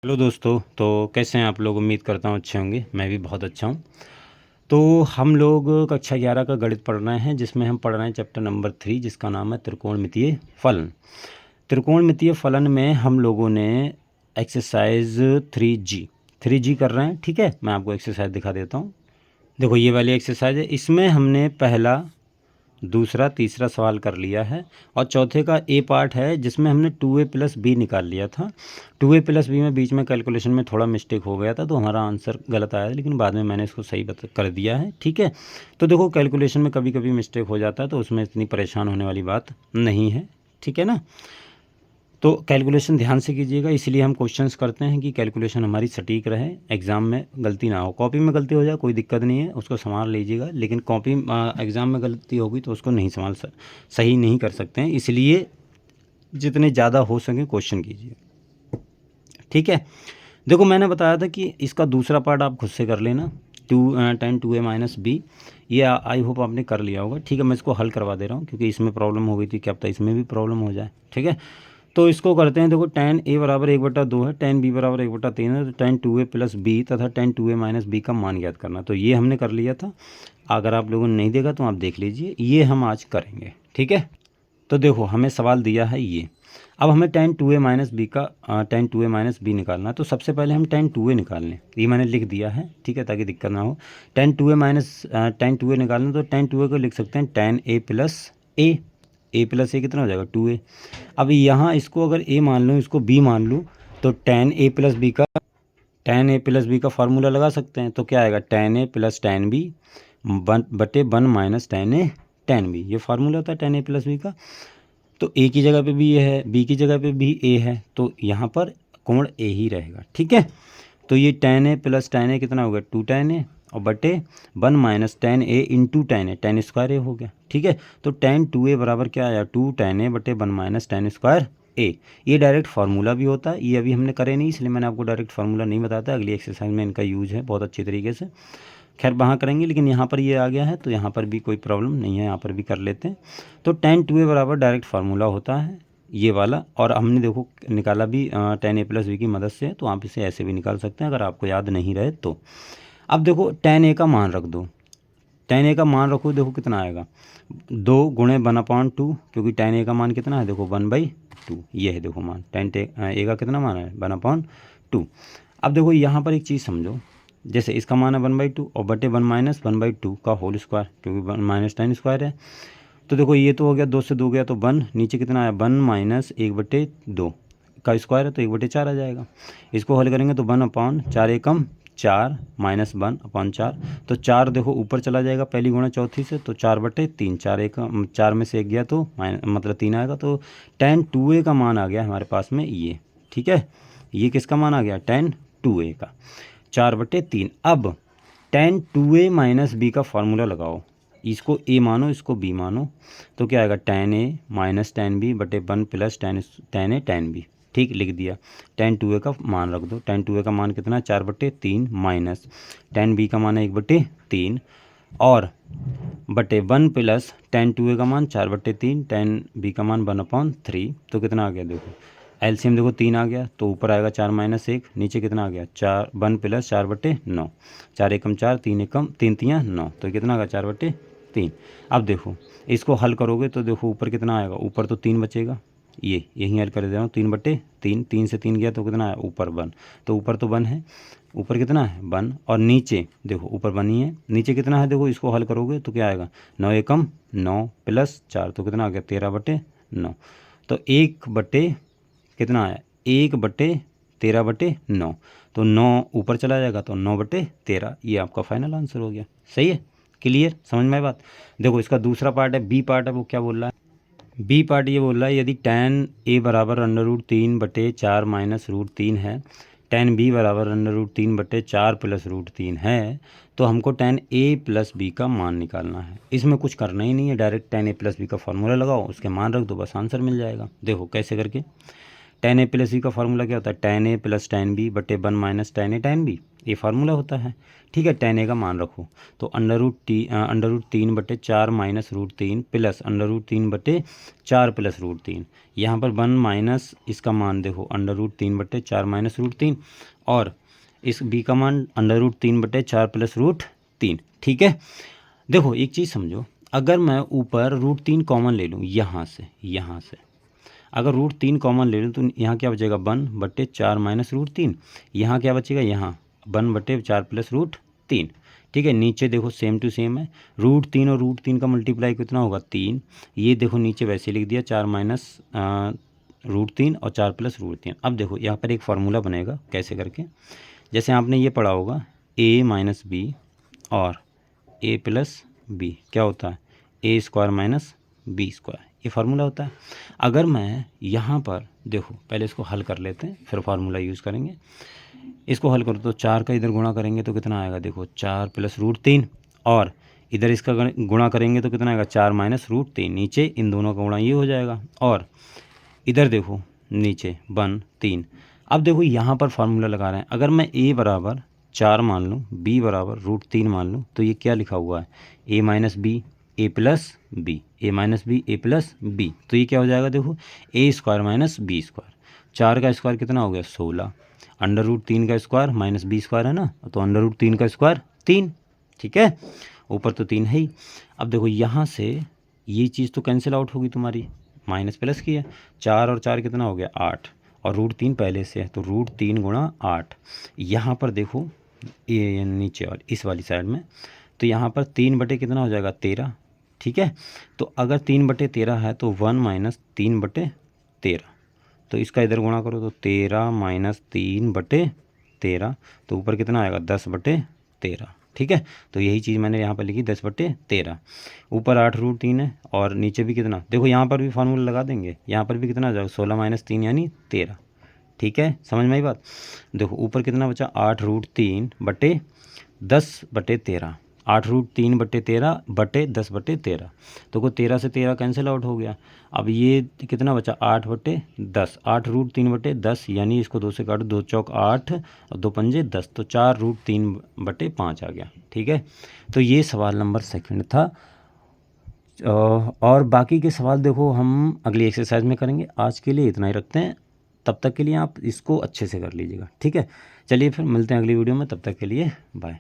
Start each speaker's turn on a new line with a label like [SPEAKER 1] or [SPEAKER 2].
[SPEAKER 1] Hello दोस्तों। तो कैसे हैं आप लोग? उम्मीद करता हूँ अच्छे होंगे। मैं भी बहुत अच्छा हूँ। तो हम लोग कक्षा 11 का गणित पढ़ रहे हैं, जिसमें हम पढ़ रहे हैं चैप्टर नंबर 3, जिसका नाम है त्रिकोणमितीय फलन। त्रिकोणमितीय फलन में हम लोगों ने एक्सरसाइज 3G कर रहे हैं। ठीक है, मैं आपको एक्सरसाइज दिखा देता हूँ। देखो, ये वाली एक्सरसाइज है। इसमें हमने पहला, दूसरा, तीसरा सवाल कर लिया है और चौथे का ए पार्ट है, जिसमें हमने 2a प्लस बी निकाल लिया था। 2a प्लस बी में बीच में कैलकुलेशन में थोड़ा मिस्टेक हो गया था, तो हमारा आंसर गलत आया, लेकिन बाद में मैंने इसको सही कर दिया है। ठीक है, तो देखो, कैलकुलेशन में कभी कभी मिस्टेक हो जाता है, तो उसमें इतनी परेशान होने वाली बात नहीं है। ठीक है ना? तो कैलकुलेशन ध्यान से कीजिएगा, इसलिए हम क्वेश्चंस करते हैं कि कैलकुलेशन हमारी सटीक रहे, एग्ज़ाम में गलती ना हो। कॉपी में गलती हो जाए कोई दिक्कत नहीं है, उसको संभाल लीजिएगा, लेकिन कॉपी एग्ज़ाम में गलती होगी तो उसको नहीं सही नहीं कर सकते हैं, इसलिए जितने ज़्यादा हो सके क्वेश्चन कीजिए। ठीक है, देखो, मैंने बताया था कि इसका दूसरा पार्ट आप खुद से कर लेना, 2a माइनस बी। ये आई होप आपने कर लिया होगा। ठीक है, मैं इसको हल करवा दे रहा हूँ, क्योंकि इसमें प्रॉब्लम हो गई थी, क्या पता इसमें भी प्रॉब्लम हो जाए। ठीक है, तो इसको करते हैं। देखो, tan a बराबर 1/2 है, tan b बराबर 1/3 है, तो tan 2a प्लस बी तथा tan 2a माइनस बी का मान ज्ञात करना। तो ये हमने कर लिया था। अगर आप लोगों ने नहीं देखा तो आप देख लीजिए, ये हम आज करेंगे। ठीक है, तो देखो, हमें सवाल दिया है ये। अब हमें tan 2a माइनस बी का tan 2a माइनस बी निकालना है। तो सबसे पहले हम tan 2a निकाल लें। ये मैंने लिख दिया है, ठीक है, ताकि दिक्कत ना हो। tan 2a निकालना, तो tan 2a को लिख सकते हैं tan a plus a plus a कितना हो जाएगा 2a। अब यहाँ इसको अगर a मान लूँ, इसको b मान लूँ, तो tan a प्लस बी का फार्मूला लगा सकते हैं। तो क्या आएगा, tan a plus tan b बटे 1 minus tan a tan b। ये फार्मूला होता है tan a प्लस बी का। तो a की जगह पे भी ये है, b की जगह पे भी a है, तो यहाँ पर कोण a ही रहेगा। ठीक है, तो ये tan a plus tan a कितना होगा 2 tan a, और बटे 1 minus tan a into tan a, tan square a हो गया। ठीक है, तो tan 2a बराबर क्या आया, 2 tan a बटे 1 माइनस tan स्क्वायर a। ये डायरेक्ट फार्मूला भी होता है, ये अभी हमने करे नहीं, इसलिए मैंने आपको डायरेक्ट फार्मूला नहीं बताता। अगली एक्सरसाइज में इनका यूज है बहुत अच्छी तरीके से। खैर, वहाँ करेंगे, लेकिन यहाँ पर ये आ गया है, तो यहाँ पर भी कोई प्रॉब्लम नहीं है, यहाँ पर भी कर लेते हैं। तो tan 2a बराबर डायरेक्ट फार्मूला होता है ये वाला, और हमने देखो निकाला भी tan a प्लस बी की मदद से, तो आप इसे ऐसे भी निकाल सकते हैं अगर आपको याद नहीं रहे तो। अब देखो, tan a का मान रख दो, tan a का मान रखो, देखो कितना आएगा, 2 गुणे 1/2, क्योंकि tan a का मान कितना है, देखो 1/2, ये है देखो मान, tan a का कितना मान है 1/2। अब देखो, यहाँ पर एक चीज़ समझो, जैसे इसका मान है 1/2 और बटे 1 माइनस 1/2 का होल स्क्वायर, क्योंकि 1 माइनस tan स्क्वायर है। तो देखो, ये तो हो गया, 2 से 2 गया तो 1, नीचे कितना आया 1 माइनस 1/2 का स्क्वायर है, तो 1/4 आ जाएगा। इसको हल करेंगे तो 1/4 एकम 4 माइनस 1/4, तो 4 देखो ऊपर चला जाएगा पहली गुणा चौथी से, तो 4/3, 4 में से 1 गया तो मतलब 3 आएगा। तो tan 2a का मान आ गया हमारे पास में ये। ठीक है, ये किसका मान आ गया, tan 2a का, 4/3। अब tan 2a माइनस बी का फार्मूला लगाओ, इसको a मानो, इसको b मानो, तो क्या आएगा tan a minus tan b बटे 1 plus tan a tan b। ठीक, लिख दिया। tan 2a का मान रख दो, tan 2a का मान कितना है 4/3 माइनस tan b का मान है 1/3, और बटे 1 प्लस tan 2a का मान 4/3, tan b का मान 1/3, तो कितना आ गया, देखो एलसीएम देखो 3 आ गया, तो ऊपर आएगा 4 माइनस 1, नीचे कितना आ गया 4, 1 प्लस 4/9, 4 एकम 4, 3 एकम 3 तियाँ 9, तो कितना आ गया 4/3। अब देखो, इसको हल करोगे तो देखो ऊपर कितना आएगा, ऊपर तो 3 बचेगा, ये यहीं हल कर दे रहा हूँ, 3/3, 3 से 3 गया तो कितना है ऊपर 1, तो ऊपर तो 1 है, ऊपर कितना है 1, और नीचे देखो ऊपर 1 ही है, नीचे कितना है, देखो इसको हल करोगे तो क्या आएगा 9 एकम 9 प्लस 4, तो कितना आ गया 13/9। तो 1 बटे कितना आया 1/13/9, तो 9 ऊपर चला जाएगा तो 9/13, ये आपका फाइनल आंसर हो गया। सही है, क्लियर, समझ में आया बात। देखो, इसका दूसरा पार्ट है, बी पार्ट है, वो क्या बोल रहा है, बी पार्ट ये बोल रहा है, यदि tan a बराबर √3/4 माइनस √3 है, tan b बराबर √3/4 प्लस √3 है, तो हमको tan a प्लस बी का मान निकालना है। इसमें कुछ करना ही नहीं है, direct tan a plus B का फार्मूला लगाओ, उसके मान रख दो, बस आंसर मिल जाएगा। देखो कैसे करके, tan a प्लस बी का फार्मूला क्या होता है, tan a plus tan b बटे 1 minus tan a tan b, ये फार्मूला होता है। ठीक है, tan a का मान रखो तो अंडर रूट 3 बटे 4 minus root 3 plus under root 3 बटे 4 प्लस रूट 3, यहाँ पर 1 माइनस इसका मान देखो अंडर रूट 3 बटे 4 माइनस रूट 3, और इस b का मान अंडर रूट 3 बटे 4 प्लस रूट 3। ठीक है, देखो एक चीज़ समझो, अगर मैं ऊपर रूट 3 कॉमन ले लूँ यहाँ से अगर रूट 3 कॉमन ले लूँ तो यहाँ क्या बचेगा 1 बटे 4 माइनस रूट 3, यहाँ क्या बचेगा यहाँ 1 बटे 4 प्लस रूट 3। ठीक है, नीचे देखो सेम टू सेम है, रूट 3 और रूट 3 का मल्टीप्लाई कितना होगा 3, ये देखो नीचे वैसे लिख दिया 4 माइनस रूट 3 और 4 प्लस रूट 3। अब देखो यहाँ पर एक फार्मूला बनेगा कैसे करके, जैसे आपने ये पढ़ा होगा a माइनस बी और a प्लस बी क्या होता है a square minus B square, ये फार्मूला होता है। अगर मैं यहाँ पर देखो पहले इसको हल कर लेते हैं फिर फार्मूला यूज़ करेंगे। इसको हल करो तो 4 का इधर गुणा करेंगे तो कितना आएगा, देखो 4 प्लस रूट 3, और इधर इसका गुणा करेंगे तो कितना आएगा 4 माइनस रूट 3, नीचे इन दोनों का गुणा ये हो जाएगा, और इधर देखो नीचे 1 3। अब देखो यहाँ पर फार्मूला लगा रहे हैं, अगर मैं a बराबर 4 मान लूँ, b बराबर रूट 3 मान लूँ, तो ये क्या लिखा हुआ है a minus B A plus B, A minus B A plus B, तो ये क्या हो जाएगा देखो a square minus B square, 4 का स्क्वायर कितना हो गया 16, अंडर रूट 3 का स्क्वायर माइनस बी स्क्वायर है ना, तो अंडर रूट 3 का स्क्वायर 3। ठीक है, ऊपर तो 3 है ही। अब देखो यहाँ से ये चीज़ तो कैंसिल आउट होगी तुम्हारी, माइनस प्लस की है, 4 और 4 कितना हो गया 8, और रूट 3 पहले से है तो रूट 3 गुणा 8। यहाँ पर देखो ये नीचे और इस वाली साइड में, तो यहाँ पर 3 बटे कितना हो जाएगा 13। ठीक है, तो अगर 3 बटे 13 है तो 1 माइनस 3 बटे 13, तो इसका इधर गुणा करो तो 13 माइनस 3 बटे 13, तो ऊपर कितना आएगा 10 बटे 13। ठीक है, तो यही चीज़ मैंने यहाँ पर लिखी 10 बटे 13, ऊपर 8 रूट 3 है और नीचे भी कितना, देखो यहाँ पर भी फार्मूला लगा देंगे, यहाँ पर भी कितना आ जाएगा 16 माइनस 3 यानी 13। ठीक है, समझ में आई बात। देखो ऊपर कितना बचा 8 रूट 3 बटे 10 बटे 13, 8 रूट 3 बटे 13 बटे 10 बटे 13, तो को 13 से 13 कैंसिल आउट हो गया। अब ये कितना बचा 8 बटे 10, 8 रूट 3 बटे 10 यानी इसको 2 से काटो, 2 चौक 8 और 2 पंजे 10, तो 4 रूट 3 बटे 5 आ गया। ठीक है, तो ये सवाल नंबर सेकंड था, और बाकी के सवाल देखो हम अगली एक्सरसाइज में करेंगे। आज के लिए इतना ही रखते हैं, तब तक के लिए आप इसको अच्छे से कर लीजिएगा। ठीक है, चलिए फिर मिलते हैं अगली वीडियो में, तब तक के लिए बाय।